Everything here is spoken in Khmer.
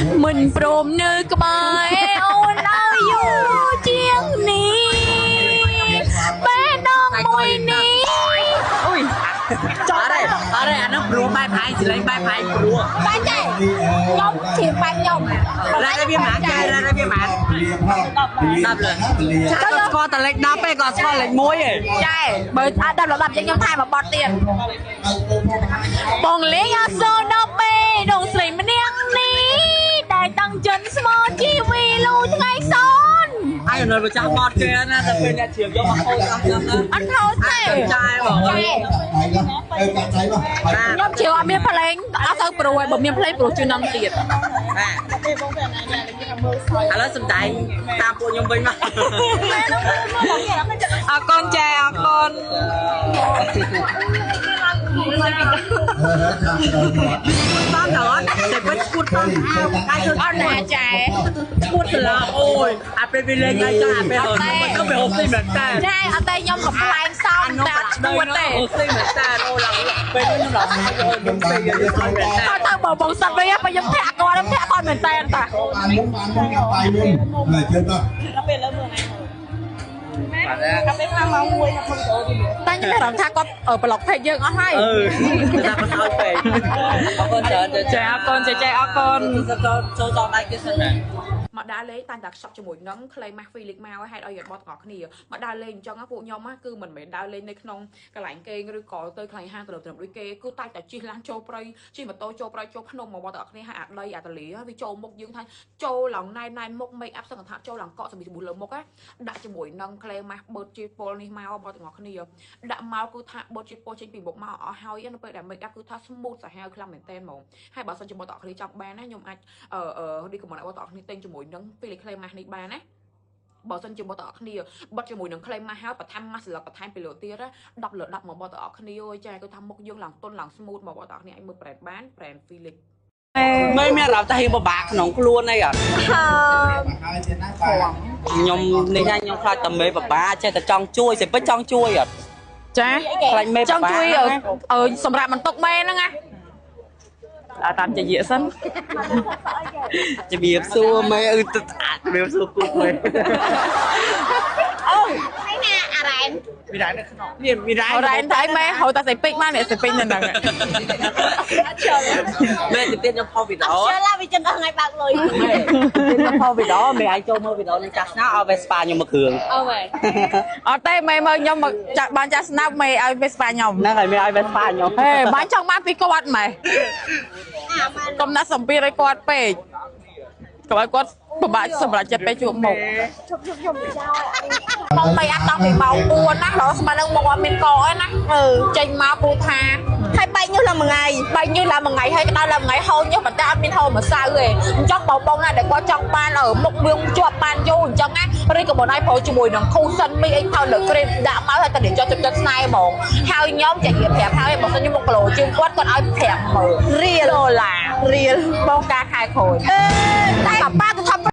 mình prom nơi cái bài ôn ơi yêu chiêng ní bé đông môi ní ui ở đây anh nó prom bài phải chỉ lấy bài phải prom bài chạy nhóm chỉ bài nhom ra cái viên mãn chơi ra cái viên mãn đập rồi có score tận lệch đập hay còn score lệch muối ấy chạy bởi đập là đập cho nhóm thay mà bọt tiền bồng lấy sơ nó bê đồng sỉ mà ngang ní đại tăng chân small chi vì lưu ngay son ai nói với cháu bọt kia nè tập bên nhà trường vô mà khôi anh thôi thế trai bảo nhóm chiều ở miền Pleiku ở sau pro bởi miền Pleiku pro chưa năm tiền à nó sầm chạy tam phụ nhung bình mà con trai con con đó để bắt cút con con nè trai cút là ôi à bên lên ngay cho à bên mình có về hộp xi măng ta trai ở đây nhóm cầm plan xong đã cút tệ hộp xi măng ta đâu là bên nó là nhung xi rồi thôi tao bảo bông sạch với bây giờ thẹn con mình tên ta ta như là tha con ở blog thầy dương ở hay ta có sao về con trẻ con cho tay kia sân này មកដើរលេងតែដាក់ខ្សក់ជាមួយនឹង clay mask Felix មកឲ្យហេតុអីឲ្យបត់ទាំងអស់គ្នាមកដើរលេងអញ្ចឹងពួកខ្ញុំគឺមិនមែនដើរលេងនៅក្នុងកន្លែងគេឬក៏ទៅកន្លែងហាងទៅត្រឹមដូចគេគឺតែតែជិះឡានចូលព្រៃជិះម៉ូតូចូលព្រៃចូលភ្នំមកបត់ទាំងអស់គ្នាហើយអាដីអាតលីវាចូលមុខយើងថាចូលឡើងណែមុខ make up សឹងថាចូលឡើងកក់សម្បត្តិលើមុខដាក់ជាមួយនឹង clay mask បឺតជាពលនេះមកបត់ទាំងអស់គ្នាដាក់មកគឺថាបឺតជាពលចេញពីមុខមកអស់ហើយនៅពេលដែល make up គឺថា smooth សាហាវខ្លាំងមែនតើហ្មងហើយបើសិនជាបត់ទាំងអស់គ្នាចង់បានណាខ្ញុំអាចឌីកុំបត់ទាំងអស់គ្នាទិញជាមួយនឹង Felix clay mask នេះបានណាបើសិនជាបត់ទាំងអស់គ្នាបត់ជាមួយនឹង clay mask ហើយបន្ថែម mask ស្លឹកបន្ថែមពីលើទៀត10លើ10មកបត់ទាំងអស់គ្នាអើយចាគឺថាមុខយើងឡើងទន់ឡើង smooth មកបត់ទាំងអស់គ្នាអាចមើល brand បាន brand Felix មិនមានអារម្មណ៍ថាហៀងពិបាកក្នុងខ្លួនអីអត់ខ្ញុំនេះថាខ្ញុំខ្លាចតែមេពិបាកចេះតែចង់ជួយសិពិតចង់ជួយអត់ចាខ្លាចមេពិបាកចង់ជួយសម្រាប់បន្ទុកមេហ្នឹងណាតាមជាសិនជំរាបសួរមេទឹកស្អាតជំរាបសួរគូមេអូហើយណាអារ៉ែនមានរ៉ែននៅក្នុងមានរ៉ែនរ៉ែនតែមេហៅតែសេពេកមកនេះសេពេកនៅហ្នឹងមេទៅទៀតខ្ញុំផុសវីដេអូជឿឡាវាចឹងថ្ងៃបើកលុយខ្ញុំផុសវីដេអូមេអាចចូលមើលវីដេអូនឹងចាស់ស្នាឲ្យ Vespa ខ្ញុំមួយគ្រឿងអូវ៉េអត់ទេមេមើលខ្ញុំមកបានចាស់ស្នាមេឲ្យ Vespa ខ្ញុំហ្នឹងហើយមេឲ្យ Vespa ខ្ញុំហេបានចង់បានពីគាត់ម៉េចកុំដាក់សម្ពាធឲ្យគាត់ពេកកុំឲ្យគាត់ពិបាកសម្រាប់ចិត្តពេកជួបមុខខ្ញុំបងបីអាប់ដល់ពីម៉ោង4ណាដល់ស្មើនឹងមកអត់មានកឯណាចេញមកពូថាហើយបែកញើសឡើងមួយថ្ងៃបែកញើសឡើងមួយថ្ងៃហើយក្តៅឡើងមួយថ្ងៃហូរញើសប៉ុន្តែអត់មានហូរម្សៅទេអញ្ចឹងបងណាដែលគាត់ចង់បានមុខមឿងជាប់បានយូរអញ្ចឹងណាឬក៏មិនឲ្យប្រូជាមួយនឹង cushion មីអីថើលើ cream ដាក់មកហើយតែនិយាយចិត្តស្នេហ៍ហ្មងហើយខ្ញុំចានិយាយប្រាប់ហើយបើសិនខ្ញុំមកគីឡូជាងគាត់ឲ្យ50000រៀលដុល្លាររៀលបងការខែក្រោយតែប៉ាទៅថា